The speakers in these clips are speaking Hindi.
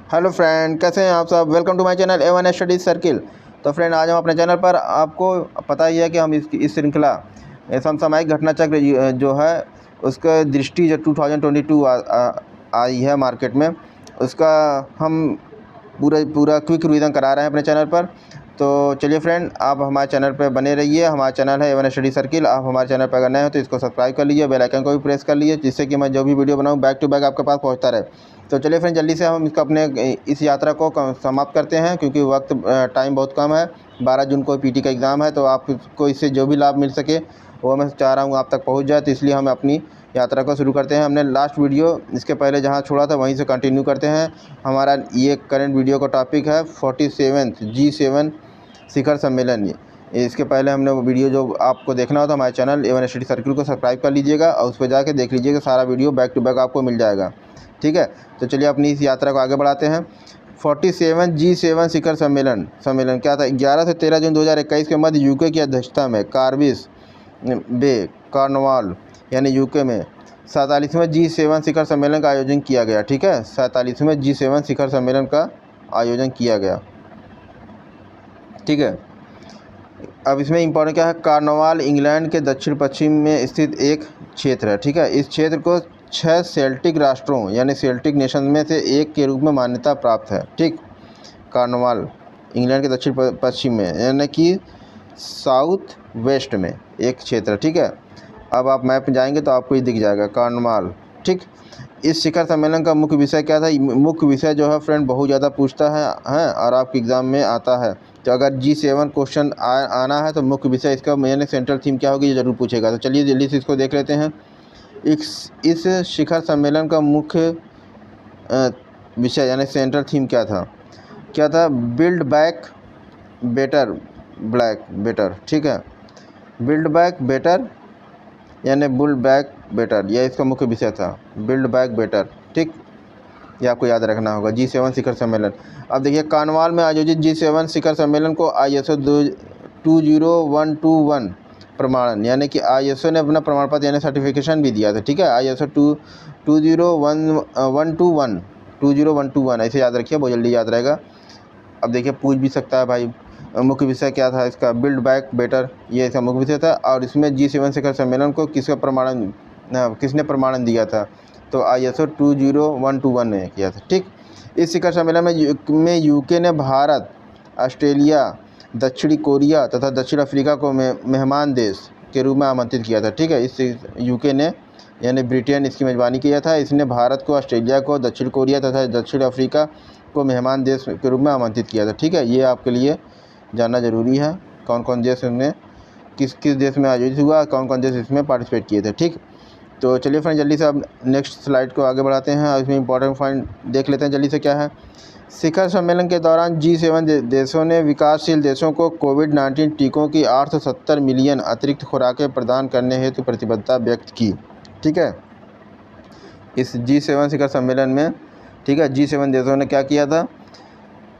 हेलो फ्रेंड, कैसे हैं आप सब। Welcome to my channel A1 study circle. तो फ्रेंड, आज हम अपने चैनल पर, आपको पता ही है कि हम इस श्रृंखला समसामयिक घटना चक्र जो है उसका दृष्टि जो 2022 आई है मार्केट में, उसका हम पूरा क्विक रिवीजन करा रहे हैं अपने चैनल पर। तो चलिए फ्रेंड, आप हमारे चैनल पर बने रहिए। हमारा चैनल है A1 स्टडी सर्किल। आप हमारे चैनल पर अगर नए हो तो इसको सब्सक्राइब कर लीजिए, बेल आइकन को भी प्रेस कर लीजिए, जिससे कि मैं जो भी वीडियो बनाऊँ बैक टू बैक आपके पास पहुंचता रहे। तो चलिए फ्रेंड, जल्दी से हम इसका अपने इस यात्रा को समाप्त करते हैं, क्योंकि वक्त टाइम बहुत कम है। 12 जून को पीटी का एग्ज़ाम है, तो आपको इससे जो भी लाभ मिल सके वो मैं चाह रहा हूँ आप तक पहुँच जाए। तो इसलिए हम अपनी यात्रा को शुरू करते हैं। हमने लास्ट वीडियो इसके पहले जहाँ छोड़ा था वहीं से कंटिन्यू करते हैं। हमारा ये करंट वीडियो का टॉपिक है 47th G7 शिखर सम्मेलन। ये इसके पहले हमने वो वीडियो जो आपको देखना हो तो हमारे चैनल A1 स्टडी सर्किल को सब्सक्राइब कर लीजिएगा और उस पर जाके देख लीजिएगा, सारा वीडियो बैक टू बैक आपको मिल जाएगा। ठीक है, तो चलिए अपनी इस यात्रा को आगे बढ़ाते हैं। 47 G7 शिखर सम्मेलन क्या था? 11 से 13 जून 2021 के मध्य यूके की अध्यक्षता में कार्विस बे कॉर्नवाल यानी यूके में 47वें G7 शिखर सम्मेलन का आयोजन किया गया। ठीक है, 47वें G7 शिखर सम्मेलन का आयोजन किया गया। ठीक है, अब इसमें इम्पोर्टेंट क्या है? कॉर्नवाल इंग्लैंड के दक्षिण पश्चिम में स्थित एक क्षेत्र है। ठीक है, इस क्षेत्र को 6 सेल्टिक राष्ट्रों यानी सेल्टिक नेशन में से एक के रूप में मान्यता प्राप्त है। ठीक, कॉर्नवाल इंग्लैंड के दक्षिण पश्चिम में यानी कि साउथ वेस्ट में एक क्षेत्र। ठीक है, अब आप मैप में जाएंगे तो आपको ये दिख जाएगा कॉर्नवाल। ठीक, इस शिखर सम्मेलन का मुख्य विषय क्या था? मुख्य विषय जो है फ्रेंड बहुत ज़्यादा पूछता है और आपके एग्ज़ाम में आता है। तो अगर G7 क्वेश्चन आना है तो मुख्य विषय इसका मेन सेंट्रल थीम क्या होगी ये ज़रूर पूछेगा। तो चलिए जल्दी से इसको देख लेते हैं। इस शिखर सम्मेलन का मुख्य विषय यानी सेंट्रल थीम क्या था? Build back better. ठीक है, बिल्ड बैक बेटर यानी बुल्ड बैक बेटर, यह इसका मुख्य विषय था, बिल्ड बैक बेटर। ठीक, ये आपको याद रखना होगा। G7 शिखर सम्मेलन। अब देखिए, कॉर्नवाल में आयोजित G7 शिखर सम्मेलन को ISO 20121 प्रमाणन यानी कि ISO ने अपना प्रमाण पत्र यानी सर्टिफिकेशन भी दिया था। ठीक है, ISO 20121 ऐसे याद रखिए, बहुत जल्दी याद रहेगा। अब देखिए, पूछ भी सकता है भाई मुख्य विषय क्या था इसका? बिल्ड बैक बेटर, ये इसका मुख्य विषय था। और इसमें G7 शिखर सम्मेलन को किसने प्रमाणन दिया था? तो ISO 20121 ने किया था। ठीक, इस शिखर सम्मेलन में यूके ने भारत, ऑस्ट्रेलिया, दक्षिणी कोरिया तथा दक्षिण अफ्रीका को मेहमान देश के रूप में आमंत्रित किया था। ठीक है, इस यूके ने यानी ब्रिटेन इसकी मेज़बानी किया था। इसने भारत को, ऑस्ट्रेलिया को, दक्षिण कोरिया तथा दक्षिण अफ्रीका को मेहमान देश के रूप में आमंत्रित किया था। ठीक है, ये आपके लिए जानना ज़रूरी है, कौन कौन देश में किस देश में आयोजित हुआ, कौन कौन देश इसमें पार्टिसिपेट किए थे। ठीक, तो चलिए फ्रेंड जल्दी से अब नेक्स्ट स्लाइड को आगे बढ़ाते हैं और इसमें इंपॉर्टेंट पॉइंट देख लेते हैं जल्दी से। क्या है? शिखर सम्मेलन के दौरान G7 देशों ने विकासशील देशों को कोविड-19 टीकों की 870 मिलियन अतिरिक्त खुराकें प्रदान करने हेतु प्रतिबद्धता व्यक्त की। ठीक है, इस G7 शिखर सम्मेलन में, ठीक है, G7 देशों ने क्या किया था?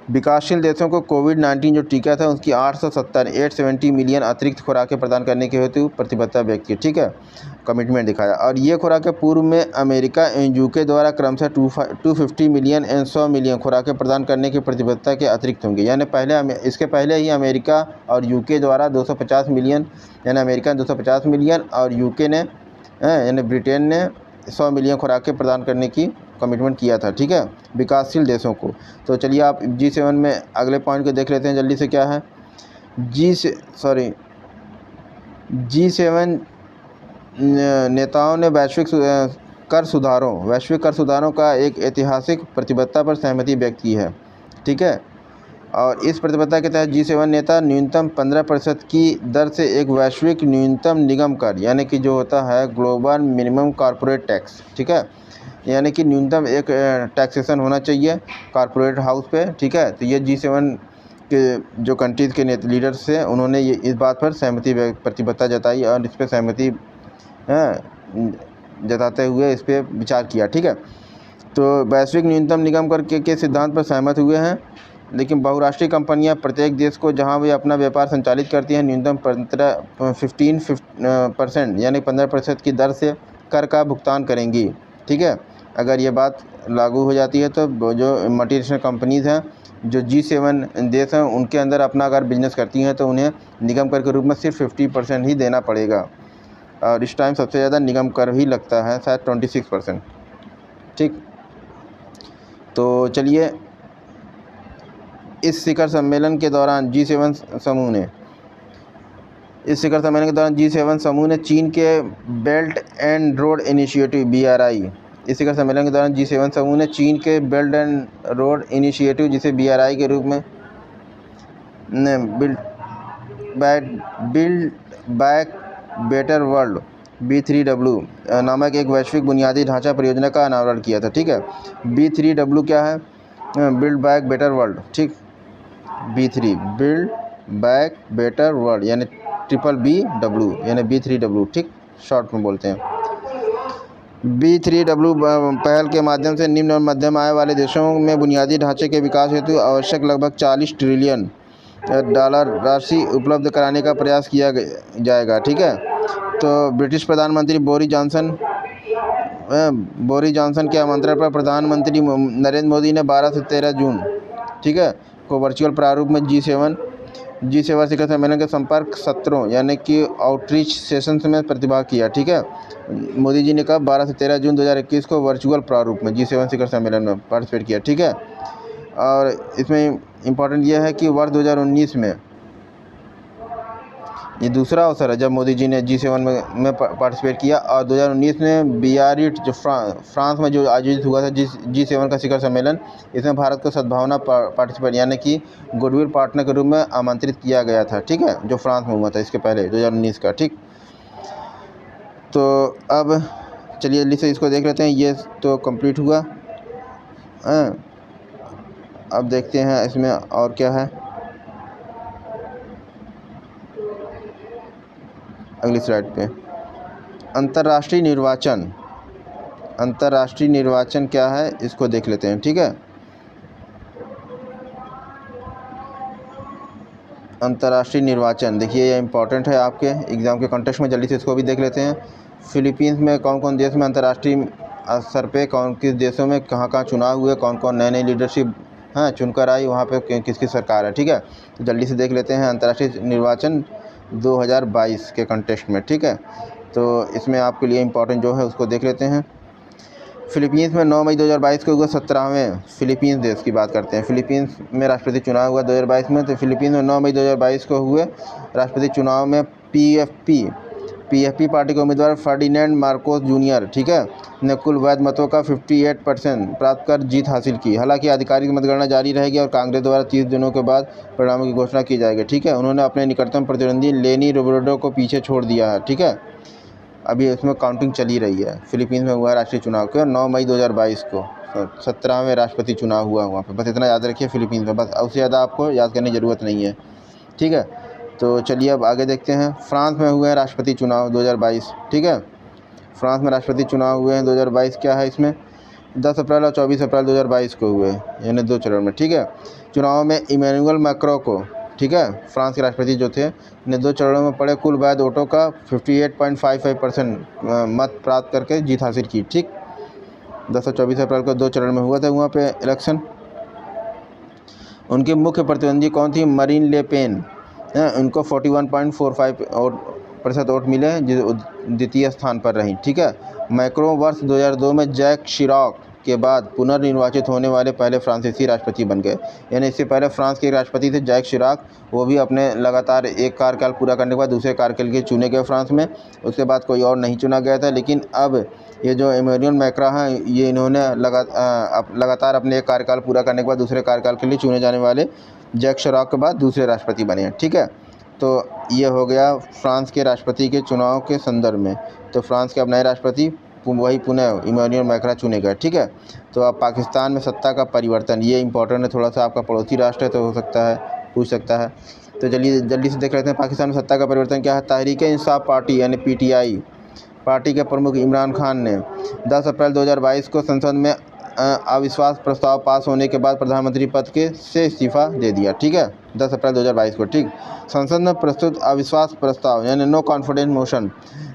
विकासशील देशों को कोविड-19 जो टीका था उसकी 870 मिलियन अतिरिक्त खुराकें प्रदान करने के हेतु प्रतिबद्धता व्यक्त की। ठीक है, कमिटमेंट दिखाया। और ये खुराकें पूर्व में अमेरिका एवं यूके द्वारा क्रमशः 250 मिलियन एवं 100 मिलियन खुराकें प्रदान करने की प्रतिबद्धता के अतिरिक्त होंगी। यानी इसके पहले ही अमेरिका और यूके द्वारा 250 मिलियन यानी अमेरिका ने 250 मिलियन और यूके ने यानी ब्रिटेन ने 100 मिलियन खुराकें प्रदान करने की कमिटमेंट किया था। ठीक है, विकासशील देशों को। तो चलिए आप G7 में अगले पॉइंट को देख लेते हैं जल्दी से। क्या है? G7 नेताओं ने वैश्विक कर सुधारों का एक ऐतिहासिक प्रतिबद्धता पर सहमति व्यक्त की है। ठीक है, और इस प्रतिबद्धता के तहत G7 नेता न्यूनतम 15% की दर से एक वैश्विक न्यूनतम निगम कर यानी कि जो होता है ग्लोबल मिनिमम कॉर्पोरेट टैक्स, ठीक है, यानी कि न्यूनतम एक टैक्सेशन होना चाहिए कॉर्पोरेट हाउस पे। ठीक है, तो ये G7 के जो कंट्रीज़ के लीडर्स हैं उन्होंने ये इस बात पर प्रतिबद्धता जताई और इस पर सहमति जताते हुए इस पर विचार किया। ठीक है, तो वैश्विक न्यूनतम निगम कर के सिद्धांत पर सहमत हुए हैं। लेकिन बहुराष्ट्रीय कंपनियां प्रत्येक देश को जहां वे अपना व्यापार संचालित करती हैं न्यूनतम 15% यानी 15% की दर से कर का भुगतान करेंगी। ठीक है, अगर ये बात लागू हो जाती है तो जो मल्टीनेशनल कंपनीज़ हैं जो G7 देश हैं उनके अंदर अपना अगर बिजनेस करती हैं तो उन्हें निगम कर के रूप में सिर्फ 50% ही देना पड़ेगा। और इस टाइम सबसे ज़्यादा निगम कर ही लगता है, शायद 26%। ठीक, तो चलिए, इस शिखर सम्मेलन के दौरान G7 समूह ने चीन के belt and road initiative BRI इस शिखर सम्मेलन के दौरान G7 समूह ने चीन के बेल्ट एंड रोड इनिशिएटिव, जिसे BRI के रूप में build back better world B3W नामक एक वैश्विक बुनियादी ढांचा परियोजना का अनावरण किया था। ठीक है, B3W क्या है? Build back better world. ठीक, B3 build back better world यानी BBW यानी B3W। ठीक, शॉर्ट में बोलते हैं। B3W पहल के माध्यम से निम्न और मध्यम आय वाले देशों में बुनियादी ढांचे के विकास हेतु आवश्यक लगभग $40 ट्रिलियन राशि उपलब्ध कराने का प्रयास किया जाएगा। ठीक है, तो ब्रिटिश प्रधानमंत्री बोरिस जॉनसन के आमंत्रण पर प्रधानमंत्री नरेंद्र मोदी ने 12 से 13 जून ठीक है को वर्चुअल प्रारूप में G7 शिखर सम्मेलन के संपर्क सत्रों यानी कि आउटरीच सेशंस में प्रतिभाग किया। ठीक है, मोदी जी ने कहा 12 से 13 जून 2021 को वर्चुअल प्रारूप में G7 शिखर सम्मेलन में पार्टिसिपेट किया। ठीक है, और इसमें इम्पॉर्टेंट यह है कि वर्ष 2019 में ये दूसरा अवसर है जब मोदी जी ने G7 में पार्टिसिपेट किया, और 2019 में बियारिट्ज जो फ्रांस में जो आयोजित हुआ था G7 का शिखर सम्मेलन, इसमें भारत को सद्भावना पार्टिसिपेट यानी कि गुडविल पार्टनर के रूप में आमंत्रित किया गया था। ठीक है, जो फ्रांस में हुआ था इसके पहले 2019 का। ठीक, तो अब चलिए जल्दी से इसको देख लेते हैं। ये तो कंप्लीट हुआ। अब देखते हैं इसमें और क्या है। अगली स्लाइड पे अंतर्राष्ट्रीय निर्वाचन क्या है इसको देख लेते हैं। ठीक है, अंतर्राष्ट्रीय निर्वाचन देखिए, ये इम्पॉर्टेंट है आपके एग्ज़ाम के कॉन्टेक्स्ट में। जल्दी से इसको भी देख लेते हैं। फिलीपींस में कौन कौन देश में अंतर्राष्ट्रीय स्तर पे किस देशों में कहाँ चुनाव हुए, कौन कौन नई लीडरशिप चुनकर आई, वहाँ पे किसकी सरकार है। ठीक है, तो जल्दी से देख लेते हैं अंतर्राष्ट्रीय निर्वाचन 2022 के कंटेक्स्ट में। ठीक है, तो इसमें आपके लिए इम्पोर्टेंट जो है उसको देख लेते हैं। फिलीपींस में 9 मई 2022 को हुआ 17वें फिलीपींस देश की बात करते हैं। फिलीपींस में राष्ट्रपति चुनाव हुआ 2022 में। तो फिलीपींस में 9 मई 2022 को हुए राष्ट्रपति चुनाव में PFP पार्टी के उम्मीदवार फर्डिनेंड मार्कोस जूनियर ठीक है ने कुल वैध मतों का 58% प्राप्त कर जीत हासिल की। हालांकि आधिकारिक मतगणना जारी रहेगी और कांग्रेस द्वारा 30 दिनों के बाद परिणामों की घोषणा की जाएगी। ठीक है, उन्होंने अपने निकटतम प्रतिद्वंदी लेनी रोब्रेडो को पीछे छोड़ दिया है। ठीक है, अभी इसमें काउंटिंग चली रही है। फिलीपींस में हुआ राष्ट्रीय चुनाव के 9 मई 2022 को 17वें राष्ट्रपति चुनाव हुआ वहाँ पे। बस इतना याद रखिए फिलीपींस में, बस उससे ज़्यादा आपको याद करने की ज़रूरत नहीं है। ठीक है, तो चलिए अब आगे देखते हैं। फ्रांस में हुए हैं राष्ट्रपति चुनाव 2022। ठीक है, फ्रांस में राष्ट्रपति चुनाव हुए हैं 2022। क्या है इसमें 10 अप्रैल और 24 अप्रैल 2022 को हुए, यानी 2 चरण में। ठीक है, चुनाव में इमैनुअल मैक्रों को ठीक है फ्रांस के राष्ट्रपति जो थे ने 2 चरणों में पड़े कुल वैध वोटों का 58.55% मत प्राप्त करके जीत हासिल की। ठीक, 10 और 24 अप्रैल को 2 चरण में हुआ था वहाँ पे इलेक्शन। उनके मुख्य प्रतिद्वंदी कौन थी? मरीन ले पेन उनको 41.45% वोट मिले, द्वितीय स्थान पर रहीं। ठीक है, मैक्रो वर्ष 2002 में जैक शिराक के बाद पुनर्निर्वाचित होने वाले पहले फ्रांसीसी राष्ट्रपति बन गए। यानी इससे पहले फ्रांस के राष्ट्रपति थे जैक शिराक, वो भी अपने लगातार एक कार्यकाल पूरा करने के बाद दूसरे कार्यकाल के चुने गए फ्रांस में। उसके बाद कोई और नहीं चुना गया था। लेकिन अब ये जो इमैनुअल मैक्रों हैं, ये इन्होंने लगातार अपने एक कार्यकाल पूरा करने के बाद दूसरे कार्यकाल के लिए चुने जाने वाले जैक शिराक के बाद दूसरे राष्ट्रपति बने हैं। ठीक है, तो ये हो गया फ्रांस के राष्ट्रपति के चुनाव के संदर्भ में। तो फ्रांस के अब नए राष्ट्रपति वही पुनः इमैनुअल मैक्रों चुने गए। ठीक है, तो अब पाकिस्तान में सत्ता का परिवर्तन, ये इंपॉर्टेंट है थोड़ा सा, आपका पड़ोसी राष्ट्र है तो हो सकता है पूछ सकता है। तो जल्दी से देख लेते हैं पाकिस्तान में सत्ता का परिवर्तन क्या है। तहरीक-ए-इंसाफ पार्टी यानी PTI पार्टी के प्रमुख इमरान खान ने 10 अप्रैल 2022 को संसद में अविश्वास प्रस्ताव पास होने के बाद प्रधानमंत्री पद से इस्तीफा दे दिया। ठीक है, 10 अप्रैल 2022 को। ठीक, संसद में प्रस्तुत अविश्वास प्रस्ताव यानी नो कॉन्फिडेंस मोशन,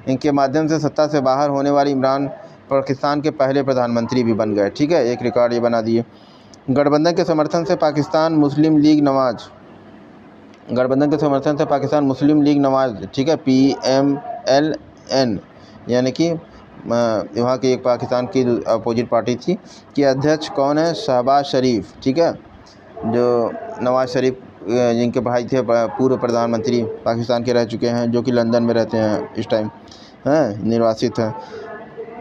इनके माध्यम से सत्ता से बाहर होने वाली इमरान पाकिस्तान के पहले प्रधानमंत्री भी बन गए। ठीक है, एक रिकॉर्ड ये बना दिए। गठबंधन के समर्थन से पाकिस्तान मुस्लिम लीग नवाज, गठबंधन के समर्थन से पाकिस्तान मुस्लिम लीग नवाज, ठीक है, PMLN, यानी कि वहाँ की एक पाकिस्तान की अपोजिट पार्टी थी, कि अध्यक्ष कौन है? शहबाज शरीफ। ठीक है, जो नवाज शरीफ जिनके भाई थे, पूर्व प्रधानमंत्री पाकिस्तान के रह चुके हैं, जो कि लंदन में रहते हैं इस टाइम, हैं, निर्वासित हैं।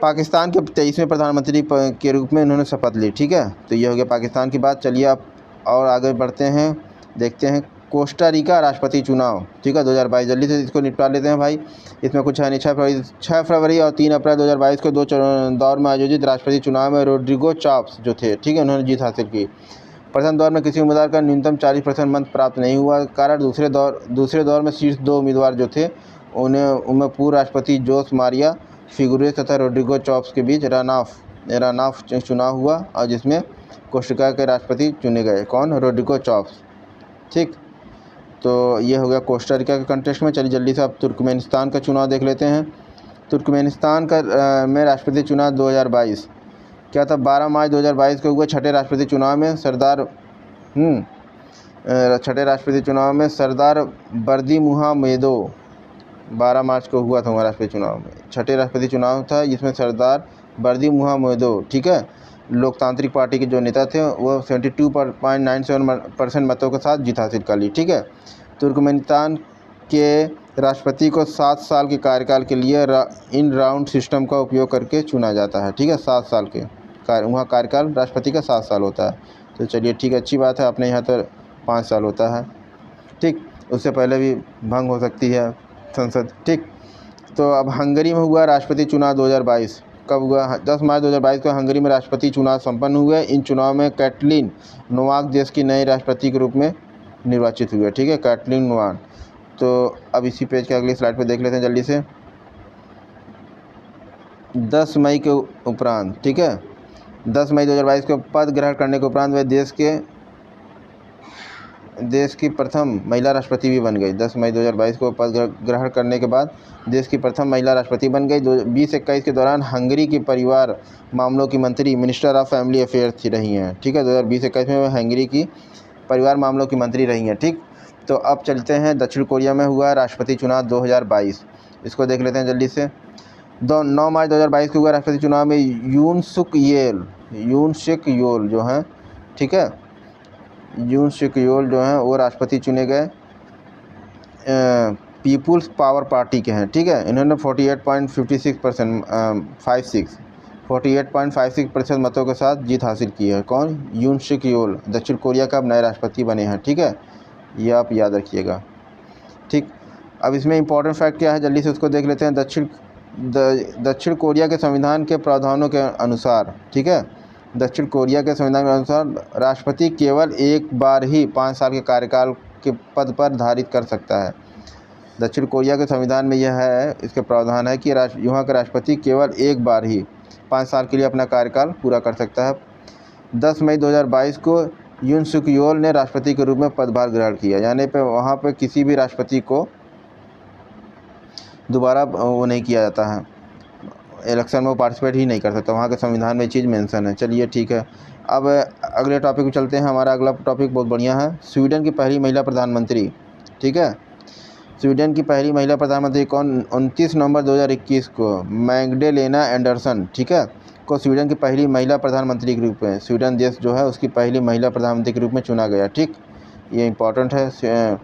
पाकिस्तान के 23वें प्रधानमंत्री के रूप में इन्होंने शपथ ली। ठीक है, तो ये हो गया पाकिस्तान की बात। चलिए आप और आगे बढ़ते हैं, देखते हैं कोस्टा रिका राष्ट्रपति चुनाव। ठीक है, 2022, जल्दी से इसको निपटा लेते हैं भाई, इसमें कुछ है नहीं। 6 फरवरी और 3 अप्रैल 2022 को 2 दौर में आयोजित राष्ट्रपति चुनाव में रोड्रिगो चाप्स जो थे, ठीक है, उन्होंने जीत हासिल की। प्रथम दौर में किसी उम्मीदवार का न्यूनतम 40% मत प्राप्त नहीं हुआ, कारण दूसरे दौर में शीर्ष 2 उम्मीदवार जो थे उनमें पूर्व राष्ट्रपति जोस मारिया फिगुरेस तथा रोड्रिगो चाप्स के बीच रन-ऑफ चुनाव हुआ, और जिसमें कोस्टा के राष्ट्रपति चुने गए। कौन? रोड्रिगो चाप्स। ठीक, तो ये हो गया कोस्टा रिका के कंटेस्ट में। चलिए जल्दी से आप तुर्कमेनिस्तान का चुनाव देख लेते हैं। तुर्कमेनिस्तान का में राष्ट्रपति चुनाव 2022 क्या था? 12 मार्च 2022 को हुए छठे राष्ट्रपति चुनाव में सरदार बर्दिमुहामेदो, 12 मार्च को हुआ था वहाँ राष्ट्रपति चुनाव में, छठे राष्ट्रपति चुनाव था, जिसमें सरदार बर्दिमुहामेदो, ठीक है, लोकतांत्रिक पार्टी के जो नेता थे, वो 72.97% मतों के साथ जीत हासिल कर ली। ठीक है, तुर्कमेनिस्तान के राष्ट्रपति को 7 साल के कार्यकाल के लिए इन राउंड सिस्टम का उपयोग करके चुना जाता है। ठीक है, 7 साल के वहाँ कार्यकाल राष्ट्रपति का 7 साल होता है। तो चलिए ठीक है, अच्छी बात है। अपने यहाँ तो 5 साल होता है। ठीक, उससे पहले भी भंग हो सकती है संसद। ठीक, तो अब हंगरी में हुआ राष्ट्रपति चुनाव 2022 कब हुआ? 10 मार्च 2022 को हंगरी में राष्ट्रपति चुनाव संपन्न हुए। इन चुनाव में कैटलिन नोवाक देश की नई राष्ट्रपति के रूप में निर्वाचित हुए। ठीक है, कैटलिन नोवाक। तो अब इसी पेज के अगली स्लाइड पर देख लेते हैं जल्दी से। 10 मई के उपरांत, ठीक है, 10 मई 2022 को पद ग्रहण करने के उपरांत वे देश की प्रथम महिला राष्ट्रपति भी बन गई। 10 मई 2022 को पद ग्रहण करने के बाद देश की प्रथम महिला राष्ट्रपति बन गई। 2021 के दौरान हंगरी की परिवार मामलों की मंत्री, मिनिस्टर ऑफ फैमिली अफेयर्स रही हैं। ठीक है, 2020-21 में हंगरी की परिवार मामलों की मंत्री रही हैं। ठीक, तो अब चलते हैं दक्षिण कोरिया में हुआ राष्ट्रपति चुनाव 2022, इसको देख लेते हैं जल्दी से। 9 मार्च 2022 को हुआ राष्ट्रपति चुनाव में यून सुक योल जो हैं, ठीक है, यून सुक योल जो हैं वो राष्ट्रपति चुने गए। पीपुल्स पावर पार्टी के हैं। ठीक है, इन्होंने 48.56% मतों के साथ जीत हासिल की है। कौन? यून सुक योल दक्षिण कोरिया का अब नए राष्ट्रपति बने हैं। ठीक है, ये आप याद रखिएगा। ठीक, अब इसमें इंपॉर्टेंट फैक्ट क्या है, जल्दी से उसको देख लेते हैं। दक्षिण कोरिया के संविधान के प्रावधानों के अनुसार, ठीक है, दक्षिण कोरिया के संविधान के अनुसार राष्ट्रपति केवल एक बार ही 5 साल के कार्यकाल के पद पर धारित कर सकता है। दक्षिण कोरिया के संविधान में यह है, इसके प्रावधान है कि यहाँ का राष्ट्रपति केवल एक बार ही 5 साल के लिए अपना कार्यकाल पूरा कर सकता है। 10 मई 2022 को यून सुक योल ने राष्ट्रपति के रूप में पदभार ग्रहण किया, यानी पे वहाँ पर किसी भी राष्ट्रपति को दोबारा वो नहीं किया जाता है, इलेक्शन में वो पार्टिसिपेट ही नहीं कर सकता, वहाँ के संविधान में चीज़ मेंशन है। चलिए ठीक है, अब अगले टॉपिक पे चलते हैं। हमारा अगला टॉपिक बहुत बढ़िया है, स्वीडन की पहली महिला प्रधानमंत्री। ठीक है, स्वीडन की पहली महिला प्रधानमंत्री कौन? 29 नवंबर 2021 को मैग्डेलेना एंडरसन, ठीक है, को स्वीडन की पहली महिला प्रधानमंत्री के रूप में, स्वीडन देश जो है उसकी पहली महिला प्रधानमंत्री के रूप में चुना गया। ठीक, ये इम्पोर्टेंट है।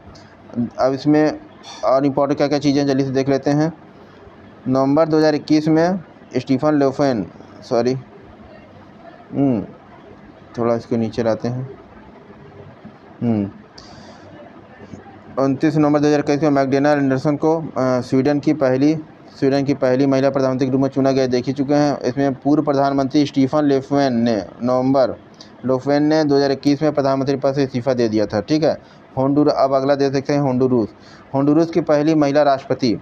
अब इसमें और इम्पोर्टेंट क्या क्या चीज़ें जल्दी से देख लेते हैं। नवंबर 2021 में स्टीफन लोफेन, थोड़ा इसको नीचे लाते हैं। 29 नवंबर 2021 में मैग्डेलेना एंडरसन को स्वीडन की पहली महिला प्रधानमंत्री के रूप में चुना गया, देख ही चुके हैं। इसमें पूर्व प्रधानमंत्री स्टीफन लोफेन ने 2021 में प्रधानमंत्री पद से इस्तीफा दे दिया था। ठीक है, अब अगला देख सकते हैं होंडुरास की पहली महिला राष्ट्रपति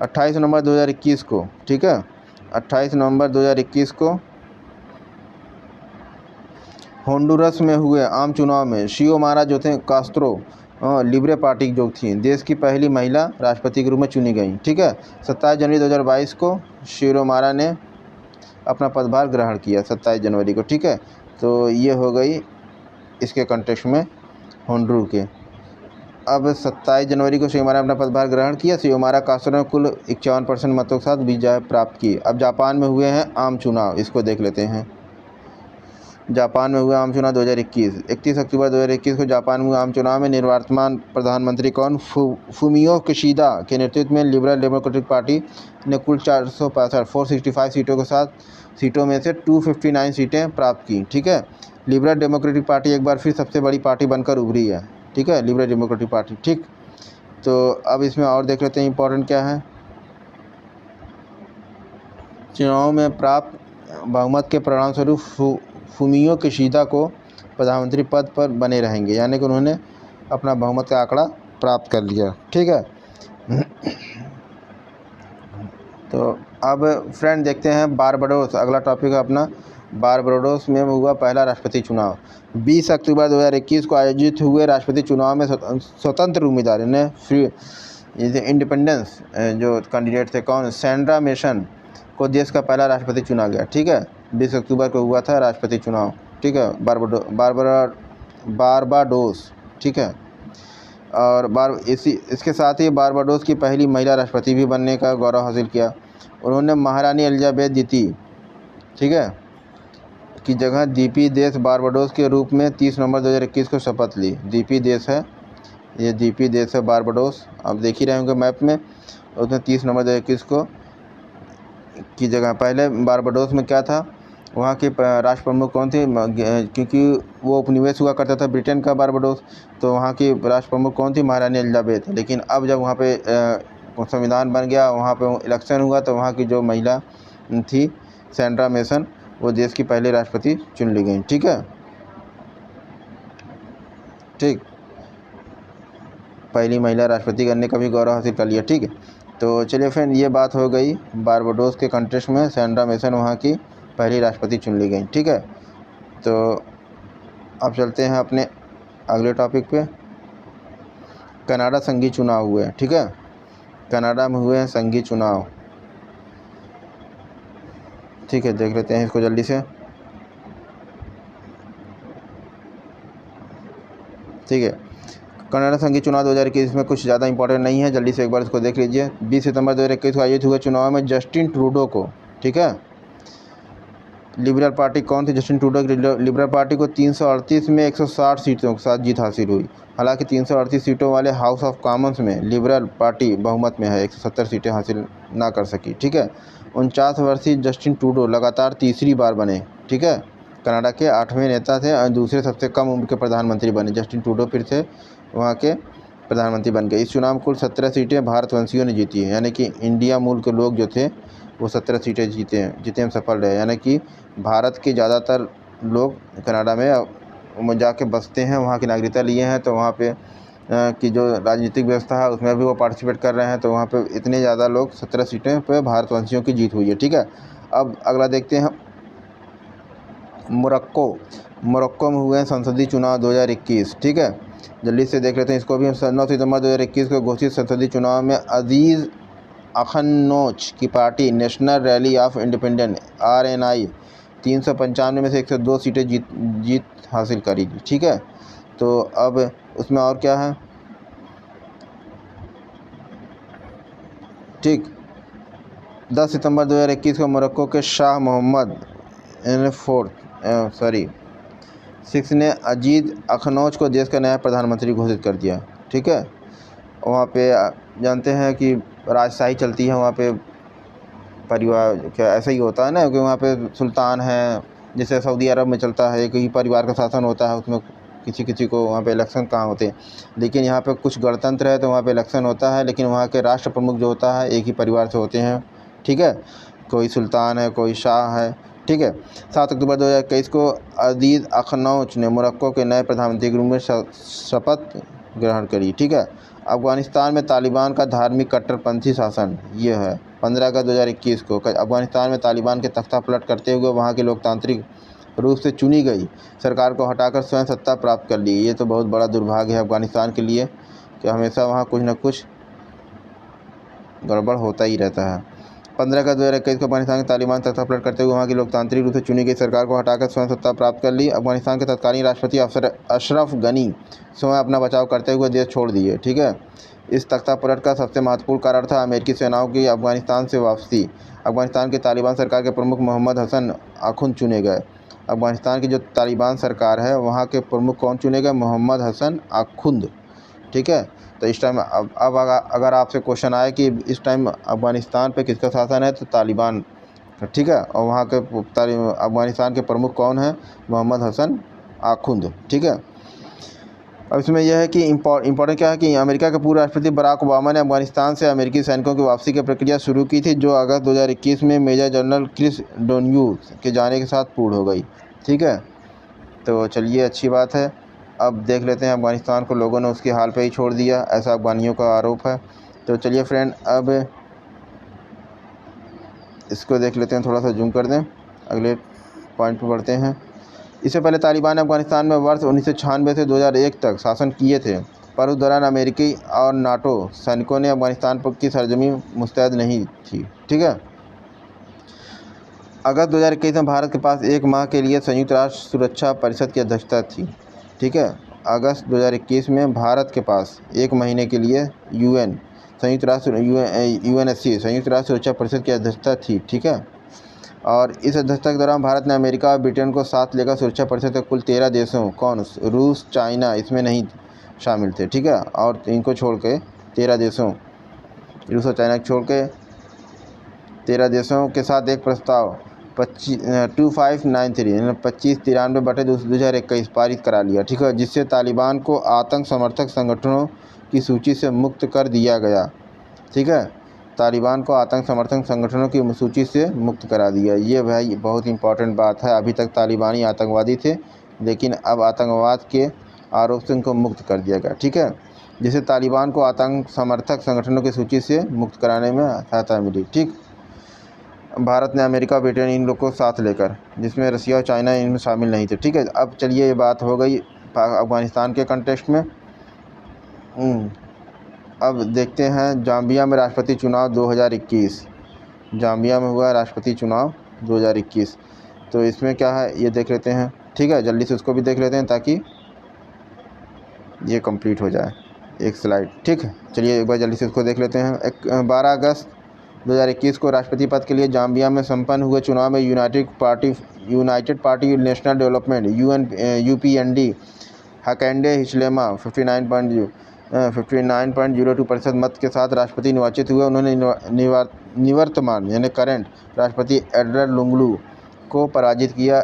28 नवंबर 2021 को, ठीक है, 28 नवंबर 2021 को होंडुरास में हुए आम चुनाव में शिओमारा जो थे कास्त्रो लिब्रे पार्टी जो थी, देश की पहली महिला राष्ट्रपति के रूप में चुनी गई। ठीक है, 27 जनवरी 2022 को शिओमारा ने अपना पदभार ग्रहण किया 27 जनवरी को। ठीक है, तो ये हो गई इसके कंटेक्स्ट में होंडुरास के। अब 27 जनवरी को शिवमारा ने अपना पदभार ग्रहण किया। शिवमारा कास्ट्रो ने कुल 51% मतों के साथ विजय प्राप्त की। अब जापान में हुए हैं आम चुनाव, इसको देख लेते हैं। जापान में हुआ आम चुनाव 2021। 31 अक्टूबर 2021 को जापान में हुए आम चुनाव में निवर्तमान प्रधानमंत्री कौन फूमियो किशिदा के नेतृत्व में लिबरल डेमोक्रेटिक पार्टी ने कुल 465 सीटों के साथ सीटों में से 259 सीटें प्राप्त की। ठीक है, लिबरल डेमोक्रेटिक पार्टी एक बार फिर सबसे बड़ी पार्टी बनकर उभरी है। ठीक है, लिबरल डेमोक्रेटिक पार्टी। ठीक, तो अब इसमें और देख लेते हैं इंपॉर्टेंट क्या है। चुनाव में प्राप्त बहुमत के परिणामस्वरूप फूमियो किशिदा को प्रधानमंत्री पद पर बने रहेंगे, यानी कि उन्होंने अपना बहुमत का आंकड़ा प्राप्त कर लिया। ठीक है, तो अब फ्रेंड देखते हैं बारबाडोस। अगला टॉपिक है अपना बारबाडोस में हुआ पहला राष्ट्रपति चुनाव। 20 अक्टूबर 2021 को आयोजित हुए राष्ट्रपति चुनाव में स्वतंत्र उम्मीदवार ने इंडिपेंडेंस जो कैंडिडेट थे कौन, सैंड्रा मेसन को देश का पहला राष्ट्रपति चुना गया। ठीक है, 20 अक्टूबर को हुआ था राष्ट्रपति चुनाव। ठीक है, बारबाडोस। ठीक है, और इसके साथ ही बारबाडोस की पहली महिला राष्ट्रपति भी बनने का गौरव हासिल किया। उन्होंने महारानी एलिजाबेथ द्वितीय, ठीक है, की जगह दीपी देश बारबाडोस के रूप में 30 नवंबर 2021 को शपथ ली। दीपी देश है, ये दीपी देश है बारबाडोस, आप देख ही रहे होंगे मैप में। उसने 30 नवंबर 2021 को की जगह, पहले बारबाडोस में क्या था, वहाँ के राष्ट्र प्रमुख कौन थे, क्योंकि वो उपनिवेश हुआ करता था ब्रिटेन का बारबाडोस, तो वहाँ की राष्ट्र प्रमुख कौन थी, महारानी एलिजाबेथ। लेकिन अब जब वहाँ पे संविधान बन गया, वहाँ पे इलेक्शन हुआ, तो वहाँ की जो महिला थी सैंड्रा मेसन, वो देश की पहली राष्ट्रपति चुन ली गई। ठीक है, ठीक, पहली महिला राष्ट्रपति करने का भी गौरव हासिल कर लिया। ठीक है, तो चलिए फ्रेंड, ये बात हो गई बारबाडोस के कंटेस्ट में सैंड्रा मेसन वहाँ की पहली राष्ट्रपति चुन ली गई। ठीक है, तो अब चलते हैं अपने अगले टॉपिक पे। कनाडा संघीय चुनाव हुए। ठीक है, कनाडा में हुए हैं संघीय चुनाव। ठीक है, देख लेते हैं इसको जल्दी से। ठीक है, कनाडा संघीय चुनाव 2021 में कुछ ज़्यादा इंपॉर्टेंट नहीं है, जल्दी से एक बार इसको देख लीजिए। 20 सितंबर 2021 को आयोजित हुए चुनाव में जस्टिन ट्रूडो को, ठीक है, लिबरल पार्टी कौन थी, जस्टिन ट्रूडो की लिबरल पार्टी को 338 में 160 सीटों के साथ जीत हासिल हुई। हालांकि 338 सीटों वाले हाउस ऑफ कॉमन्स में लिबरल पार्टी बहुमत में है, 170 सीटें हासिल ना कर सकी। ठीक है, 49 वर्षीय जस्टिन ट्रूडो लगातार तीसरी बार बने। ठीक है, कनाडा के 8वें नेता थे और दूसरे सबसे कम उम्र के प्रधानमंत्री बने। जस्टिन ट्रूडो फिर से वहाँ के प्रधानमंत्री बन गए। इस चुनाव में कुल 17 सीटें भारतवंशियों ने जीती हैं, यानी कि इंडिया मूल के लोग जो थे वो 17 सीटें जीते में सफल रहे। यानी कि भारत के ज़्यादातर लोग कनाडा में जाके बसते हैं, वहाँ की नागरिकता लिए हैं, तो वहाँ पे की जो राजनीतिक व्यवस्था है उसमें भी वो पार्टिसिपेट कर रहे हैं। तो वहाँ पे इतने ज़्यादा लोग 17 सीटें पे भारतवंशियों की जीत हुई है। ठीक है, अब अगला देखते हैं मोरक्को में हुए हैं संसदीय चुनाव 2021। ठीक है, जल्दी से देख लेते हैं इसको भी। 9 सितंबर 2021 को घोषित संसदीय चुनाव में अजीज़ अखनौच की party national rally of independence RNI 395 में से 102 सीटें जीत हासिल करेगी। ठीक है, तो अब उसमें और क्या है। ठीक, 10 सितंबर 2021 को मोरक्को के शाह मोहम्मद सिक्स ने अजीज अखनौच को देश का नया प्रधानमंत्री घोषित कर दिया। ठीक है, वहाँ पे जानते हैं कि राजशाही चलती है वहाँ पे, परिवार क्या ऐसा ही होता है ना, कि वहाँ पे सुल्तान है, जैसे सऊदी अरब में चलता है, एक ही परिवार का शासन होता है, उसमें किसी को वहाँ पे इलेक्शन कहाँ होते हैं। लेकिन यहाँ पे कुछ गणतंत्र है तो वहाँ पे इलेक्शन होता है, लेकिन वहाँ के राष्ट्र प्रमुख जो होता है एक ही परिवार से होते हैं। ठीक है, कोई सुल्तान है, कोई शाह है। ठीक है, 7 अक्टूबर 2021 को अजीज़ अखनौच ने मोरक्को के नए प्रधानमंत्री के रूप में शपथ ग्रहण करी। ठीक है, अफ़गानिस्तान में तालिबान का धार्मिक कट्टरपंथी शासन, ये है 15 अगस्त 2021 को अफ़गानिस्तान में तालिबान के तख्ता पलट करते हुए वहाँ की लोकतांत्रिक रूप से चुनी गई सरकार को हटाकर स्वयं सत्ता प्राप्त कर ली। ये तो बहुत बड़ा दुर्भाग्य है अफ़गानिस्तान के लिए कि हमेशा वहाँ कुछ न कुछ गड़बड़ होता ही रहता है। 15 अगस्त 2021 को अफगानिस्तान के तालिबान सत्ता पलट करते हुए वहाँ की लोकतांत्रिक रूप से चुनी गई सरकार को हटाकर स्वयं सत्ता प्राप्त कर ली। अफगानिस्तान के तत्कालीन राष्ट्रपति अशरफ गनी स्वयं अपना बचाव करते हुए देश छोड़ दिए। ठीक है, इस तख्ता पलट का सबसे महत्वपूर्ण कारण था अमेरिकी सेनाओं की अफगानिस्तान से वापसी। अफगानिस्तान की तालिबान सरकार के प्रमुख मोहम्मद हसन आखुंद चुने गए। अफगानिस्तान की जो तालिबान सरकार है वहाँ के प्रमुख कौन चुने गए? मोहम्मद हसन आखुंद। ठीक है, तो इस टाइम अब अगर आपसे क्वेश्चन आए कि इस टाइम अफगानिस्तान पे किसका शासन है, तो तालिबान। ठीक है, और वहाँ के अफगानिस्तान के प्रमुख कौन है? मोहम्मद हसन आखुंद। ठीक है, अब इसमें यह है कि इम्पोर्टेंट क्या है कि अमेरिका के पूर्व राष्ट्रपति बराक ओबामा ने अफगानिस्तान से अमेरिकी सैनिकों की वापसी की प्रक्रिया शुरू की थी, जो अगस्त 2021 में मेजर जनरल क्रिस डोन्यू के जाने के साथ पूर्ण हो गई। ठीक है, तो चलिए अच्छी बात है। अब देख लेते हैं अफगानिस्तान को लोगों ने उसके हाल पे ही छोड़ दिया, ऐसा अफगानियों का आरोप है। तो चलिए फ्रेंड, अब इसको देख लेते हैं, थोड़ा सा जूम कर दें, अगले पॉइंट पर बढ़ते हैं। इससे पहले तालिबान ने अफगानिस्तान में वर्ष 1996 से 2001 तक शासन किए थे, पर उस दौरान अमेरिकी और नाटो सैनिकों ने अफगानिस्तान पर की सरजमी मुस्तैद नहीं थी। ठीक है, अगस्त 2021 में भारत के पास एक माह के लिए संयुक्त राष्ट्र सुरक्षा परिषद की अध्यक्षता थी। ठीक है, अगस्त 2021 में भारत के पास एक महीने के लिए संयुक्त राष्ट्र सुरक्षा परिषद की अध्यक्षता थी। ठीक है, और इस अध्यक्षता के दौरान भारत ने अमेरिका और ब्रिटेन को साथ लेकर सुरक्षा परिषद के कुल 13 देशों, कौन? रूस, चाइना इसमें नहीं शामिल थे। ठीक है, और इनको छोड़ के 13 देशों, रूस और चाइना को छोड़ के 13 देशों के साथ एक प्रस्ताव 2593 पारित करा लिया। ठीक है, जिससे तालिबान को आतंक समर्थक संगठनों की सूची से मुक्त कर दिया गया। ठीक है, तालिबान को आतंक समर्थक संगठनों की सूची से मुक्त करा दिया। ये भाई बहुत इंपॉर्टेंट बात है। अभी तक तालिबानी आतंकवादी थे, लेकिन अब आतंकवाद के आरोप से उनको मुक्त कर दिया गया। ठीक है, जिससे तालिबान को आतंक समर्थक संगठनों की सूची से मुक्त कराने में सहायता मिली। ठीक, भारत ने अमेरिका, ब्रिटेन इन लोग को साथ लेकर, जिसमें रसिया और चाइना इनमें शामिल नहीं थे। ठीक है, अब चलिए ये बात हो गई अफगानिस्तान के कंटेक्स्ट में। अब देखते हैं जाम्बिया में राष्ट्रपति चुनाव 2021। जाम्बिया में हुआ राष्ट्रपति चुनाव 2021, तो इसमें क्या है ये देख लेते हैं। ठीक है, जल्दी से उसको भी देख लेते हैं ताकि ये कंप्लीट हो जाए एक स्लाइड। ठीक है, चलिए एक बार जल्दी से उसको देख लेते हैं। 12 अगस्त 2021 को राष्ट्रपति पद के लिए जाम्बिया में संपन्न हुए चुनाव में United party national development UPND हकैंडे हिचलेमा 59.02% मत के साथ राष्ट्रपति निर्वाचित हुए। उन्होंने निवर्तमान यानी करंट राष्ट्रपति एडगर लुंगू को पराजित किया।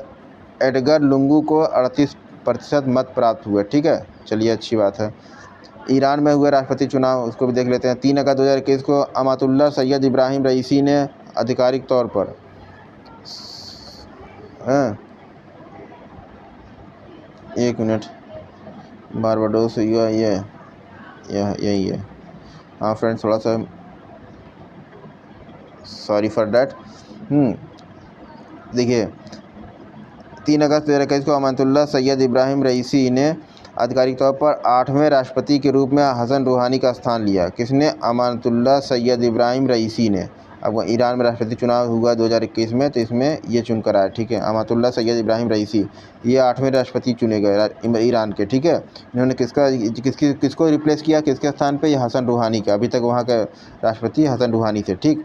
एडगर लुंगू को 38% मत प्राप्त हुए। ठीक है, चलिए अच्छी बात है। ईरान में हुए राष्ट्रपति चुनाव, उसको भी देख लेते हैं। 3 अगस्त 2021 को अमातुल्लाह सैयद इब्राहिम रईसी ने आधिकारिक तौर पर एक मिनट, बारबाडोस यही है। हाँ फ्रेंड्स, थोड़ा सा सॉरी फॉर डैट। देखिए 3 अगस्त 2021 को अमातुल्लाह सैयद इब्राहिम रईसी ने आधिकारिक तौर पर 8वें राष्ट्रपति के रूप में हसन रूहानी का स्थान लिया। किसने? अमातुल्लाह सैयद इब्राहिम रईसी ने। अब ईरान में राष्ट्रपति चुनाव हुआ 2021 में, तो इसमें ये चुनकर आया। ठीक है, अमातुल्लाह सैयद इब्राहिम रईसी ये 8वें राष्ट्रपति चुने गए ईरान के। ठीक है, इन्होंने किसको रिप्लेस किया, किसके स्थान पर? ये हसन रूहानी का। अभी तक वहाँ के राष्ट्रपति हसन रूहानी थे। ठीक,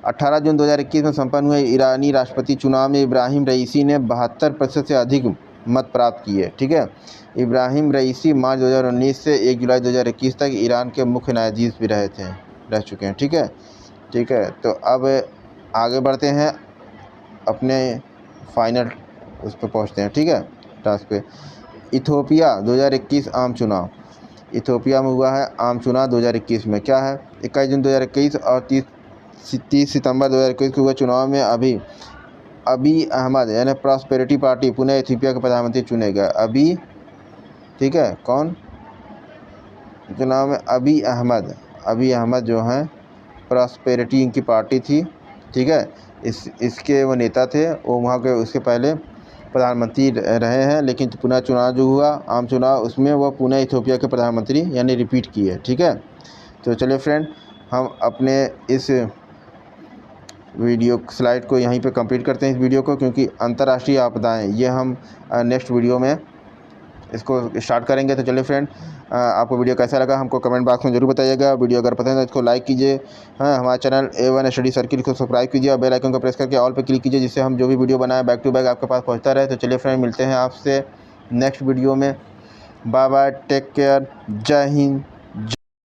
18 जून 2021 में संपन्न हुए ईरानी राष्ट्रपति चुनाव में इब्राहिम रईसी ने 72% से अधिक मत प्राप्त किए। ठीक है, इब्राहिम रईसी मार्च 2019 से 1 जुलाई 2021 तक ईरान के मुख्य न्यायाधीश भी रह चुके हैं। ठीक है, तो अब आगे बढ़ते हैं, अपने फाइनल उस पर पहुँचते हैं। ठीक है, टास्क पे। इथियोपिया 2021 आम चुनाव। इथियोपिया में हुआ है आम चुनाव 2021 में। क्या है? 21 जून 2021 और 30 सितंबर 2021 को हुए चुनाव में अबी अहमद यानी प्रॉस्पेरिटी पार्टी पुनः इथियोपिया के प्रधानमंत्री चुने गए। अबी, ठीक है, कौन चुनाव में? अबी अहमद जो हैं, प्रॉस्पेरिटी इनकी पार्टी थी। ठीक है, इसके वो नेता थे, वो वहाँ के उसके पहले प्रधानमंत्री रहे हैं, लेकिन पुनः चुनाव जो हुआ आम चुनाव, उसमें वो पुनः इथियोपिया के प्रधानमंत्री यानी रिपीट किए। ठीक है, तो चलिए फ्रेंड, हम अपने इस वीडियो स्लाइड को यहीं पे कंप्लीट करते हैं इस वीडियो को, क्योंकि अंतर्राष्ट्रीय आपदाएं ये हम नेक्स्ट वीडियो में इसको स्टार्ट करेंगे। तो चलिए फ्रेंड, आपको वीडियो कैसा लगा हमको कमेंट बॉक्स में जरूर बताइएगा। वीडियो अगर पसंद है इसको लाइक कीजिए। हाँ, हमारे चैनल A1 स्टडी सर्किल को सब्सक्राइब कीजिए और बेल आइकन को प्रेस करके ऑल पे क्लिक कीजिए, जिससे हम जो भी वीडियो बनाए बैक टू बैक आपके पास पहुंचता रहे। तो चलिए फ्रेंड, मिलते हैं आपसे नेक्स्ट वीडियो में। बाय बाय, टेक केयर, जय हिंद।